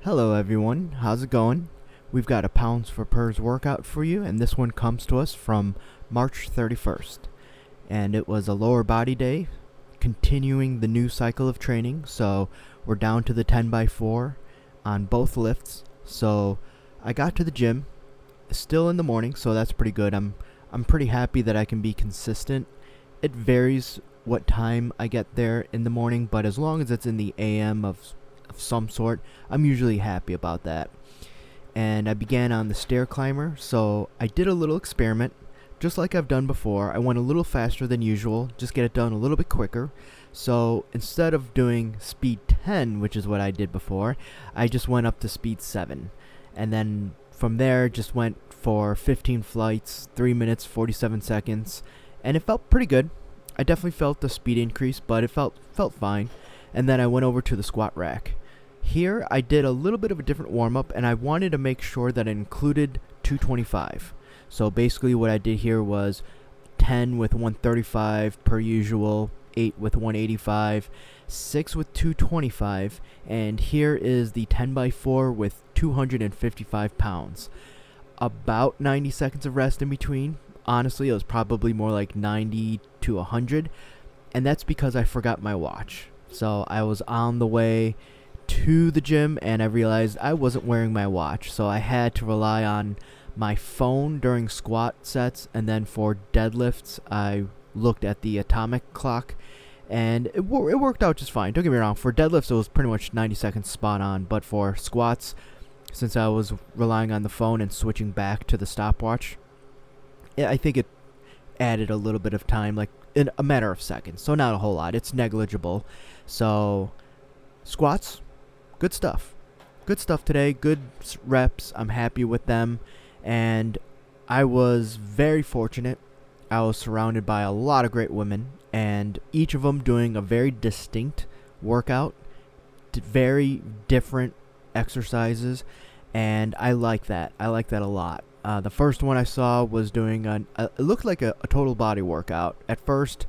Hello everyone, how's it going? We've got a pounds for pers workout for you, and this one comes to us from March 31st. And it was a lower body day, continuing the new cycle of training, so we're down to the 10x4 on both lifts. So I got to the gym, still in the morning, so that's pretty good. I'm pretty happy that I can be consistent. It varies what time I get there in the morning, but as long as it's in the AM of some sort, I'm usually happy about that. And I began on the Stairclimber, so I did a little experiment, just like I've done before. I went a little faster than usual, just get it done a little bit quicker. So instead of doing speed 10, which is what I did before, I just went up to speed 7. And then from there, just went for 15 flights, 3 minutes, 47 seconds, and it felt pretty good. I definitely felt the speed increase, but it felt fine. And then I went over to the squat rack. Here, I did a little bit of a different warm-up, and I wanted to make sure that it included 225. So basically what I did here was 10 with 135 per usual, 8 with 185, 6 with 225, and here is the 10x4 with 255 pounds. About 90 seconds of rest in between. Honestly, it was probably more like 90 to 100, and that's because I forgot my watch. So I was on the way to the gym and I realized I wasn't wearing my watch, so I had to rely on my phone during squat sets, and then for deadlifts I looked at the atomic clock, and it worked out just fine. Don't get me wrong, for deadlifts it was pretty much 90 seconds spot on, but for squats, since I was relying on the phone and switching back to the stopwatch, I think it added a little bit of time, like in a matter of seconds, so not a whole lot. It's negligible. So squats, good stuff. Good stuff today, good reps. I'm happy with them, and I was very fortunate. I was surrounded by a lot of great women, and each of them doing a very distinct workout, very different exercises, and I like that. I like that a lot. The first one I saw was doing it looked like a total body workout. At first,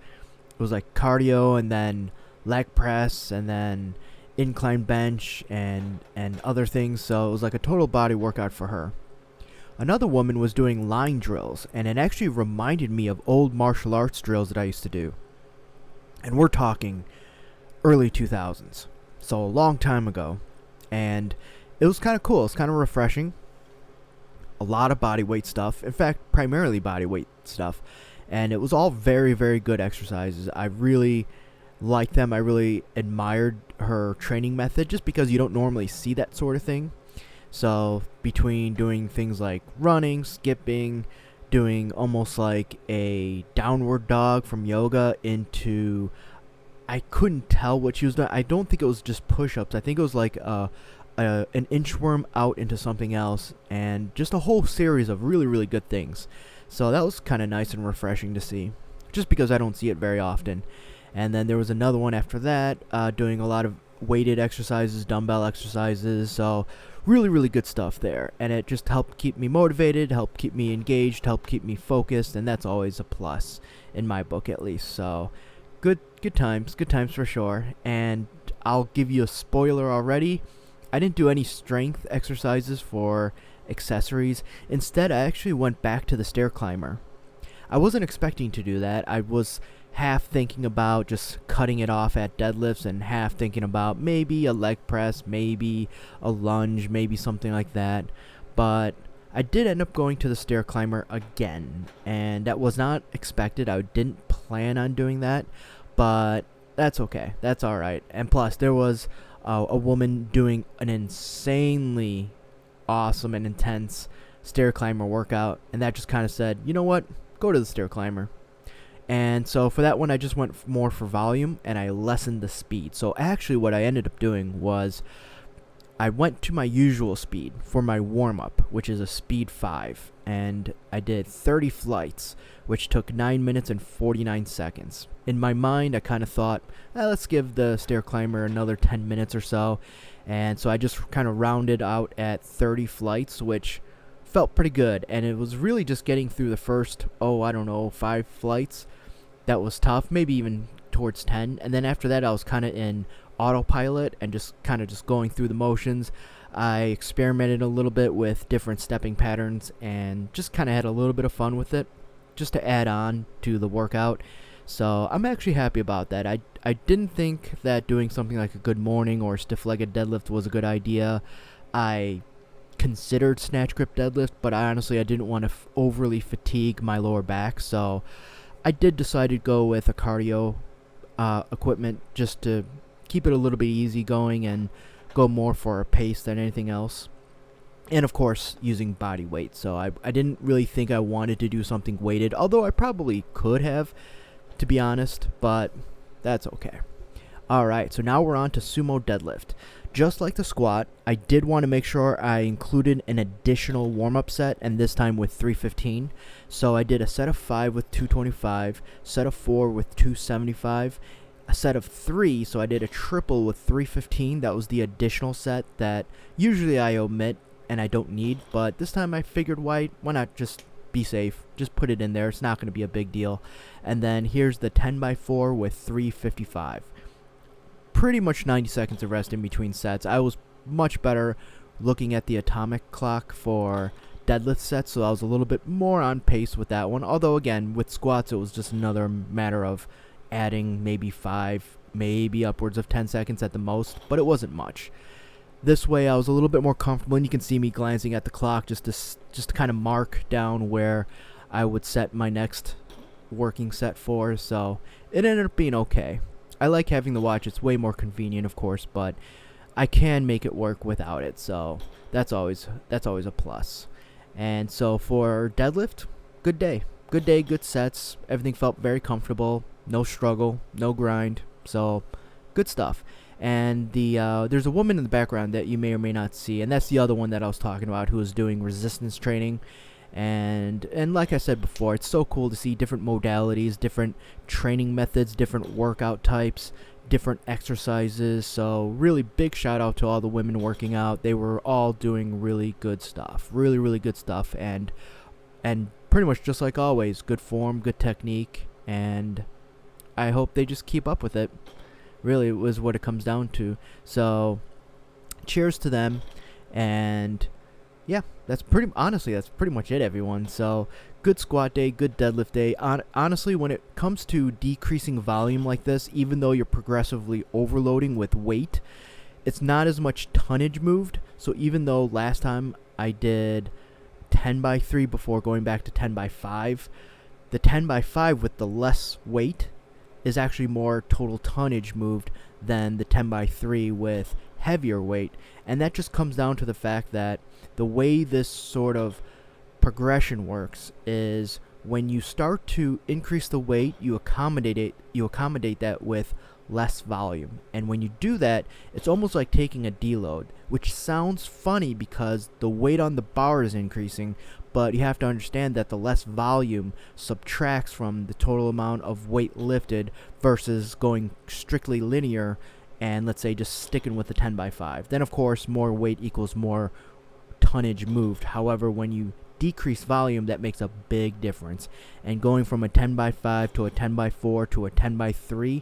it was like cardio, and then leg press, and then incline bench, and other things. So it was like a total body workout for her. Another woman was doing line drills, and it actually reminded me of old martial arts drills that I used to do. And we're talking early 2000s, so a long time ago. And it was kind of cool. It's kind of refreshing. A lot of body weight stuff. In fact, primarily body weight stuff. And it was all very, very good exercises. I really liked them. I really admired her training method, just because you don't normally see that sort of thing. So between doing things like running, skipping, doing almost like a downward dog from yoga into, I couldn't tell what she was doing. I don't think it was just push-ups. I think it was like an inchworm out into something else, and just a whole series of really, really good things. So that was kind of nice and refreshing to see, just because I don't see it very often. And then there was another one after that, doing a lot of weighted exercises, dumbbell exercises, so really, really good stuff there. And it just helped keep me motivated, helped keep me engaged, helped keep me focused, and that's always a plus, in my book at least. So good times for sure. And I'll give you a spoiler already. I didn't do any strength exercises for accessories. Instead, I actually went back to the Stairclimber. I wasn't expecting to do that. I was half thinking about just cutting it off at deadlifts, and half thinking about maybe a leg press, maybe a lunge, maybe something like that. But I did end up going to the Stairclimber again, and that was not expected. I didn't plan on doing that, but that's okay. That's alright. And plus, there was a woman doing an insanely awesome and intense Stairclimber workout, and that just kind of said, you know what, go to the Stairclimber. And so for that one, I just went more for volume, and I lessened the speed. So actually what I ended up doing was I went to my usual speed for my warm-up, which is a speed 5, and I did 30 flights, which took 9 minutes and 49 seconds. In my mind, I kind of thought, let's give the Stairclimber another 10 minutes or so, and so I just kind of rounded out at 30 flights, which felt pretty good. And it was really just getting through the first, 5 flights that was tough, maybe even towards 10, and then after that I was kind of in autopilot and just kind of just going through the motions. I experimented a little bit with different stepping patterns and just kind of had a little bit of fun with it, just to add on to the workout. So I'm actually happy about that. I didn't think that doing something like a good morning or stiff-legged deadlift was a good idea. I considered snatch grip deadlift, but I didn't want to overly fatigue my lower back, so I did decide to go with a cardio equipment just to keep it a little bit easy going and go more for a pace than anything else. And of course, using body weight. So I didn't really think I wanted to do something weighted, although I probably could have, to be honest, but that's okay. Alright, so now we're on to Sumo Deadlift. Just like the squat, I did want to make sure I included an additional warm-up set, and this time with 315. So I did a set of 5 with 225, set of 4 with 275, a set of 3, so I did a triple with 315. That was the additional set that usually I omit and I don't need, but this time I figured why not just be safe, just put it in there. It's not going to be a big deal. And then here's the 10x4 with 355. Pretty much 90 seconds of rest in between sets. I was much better looking at the atomic clock for deadlift sets, so I was a little bit more on pace with that one. Although again, with squats it was just another matter of adding maybe 5, maybe upwards of 10 seconds at the most, but it wasn't much. This way I was a little bit more comfortable, and you can see me glancing at the clock just to kind of mark down where I would set my next working set for, so it ended up being okay. I like having the watch. It's way more convenient, of course, but I can make it work without it, so that's always a plus. And so for deadlift, good day, good sets. Everything felt very comfortable, no struggle, no grind, so good stuff. And there's a woman in the background that you may or may not see, and that's the other one that I was talking about, who was doing resistance training. And like I said before, it's so cool to see different modalities, different training methods, different workout types, different exercises. So really big shout out to all the women working out. They were all doing really good stuff, really good stuff, and pretty much just like always, good form, good technique, and I hope they just keep up with it. Really, it was what it comes down to. So cheers to them. And yeah, that's pretty much it, everyone. So good squat day, good deadlift day. Honestly, when it comes to decreasing volume like this, even though you're progressively overloading with weight, it's not as much tonnage moved. So even though last time I did 10x3 before going back to 10x5, the 10x5 with the less weight is actually more total tonnage moved than the 10x3 with heavier weight. And that just comes down to the fact that the way this sort of progression works is when you start to increase the weight, you accommodate that with less volume. And when you do that, it's almost like taking a deload, which sounds funny because the weight on the bar is increasing, but you have to understand that the less volume subtracts from the total amount of weight lifted versus going strictly linear and, let's say, just sticking with the 10x5. Then of course more weight equals more tonnage moved. However, when you decrease volume, that makes a big difference. And going from a 10x5 to a 10x4 to a 10x3,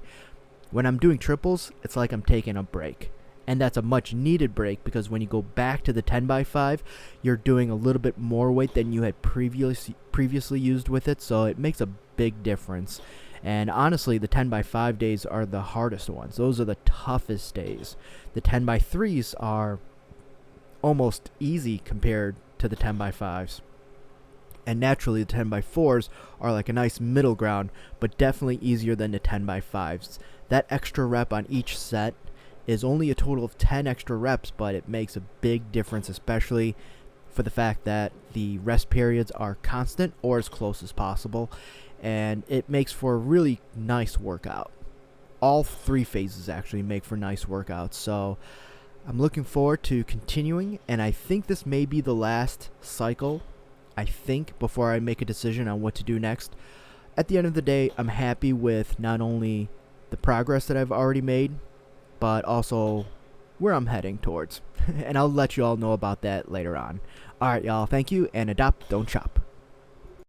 when I'm doing triples, it's like I'm taking a break. And that's a much needed break, because when you go back to the 10x5, you're doing a little bit more weight than you had previously used with it, so it makes a big difference. And honestly, the 10x5 days are the hardest ones. Those are the toughest days. The 10x3s are almost easy compared to the 10x5s. And naturally, the 10x4s are like a nice middle ground, but definitely easier than the 10x5s. That extra rep on each set is only a total of 10 extra reps, but it makes a big difference, especially for the fact that the rest periods are constant or as close as possible, and it makes for a really nice workout. All three phases actually make for nice workouts, so I'm looking forward to continuing, and I think this may be the last cycle, before I make a decision on what to do next. At the end of the day, I'm happy with not only the progress that I've already made, but also where I'm heading towards. And I'll let you all know about that later on. Alright, y'all, thank you, and adopt, don't chop.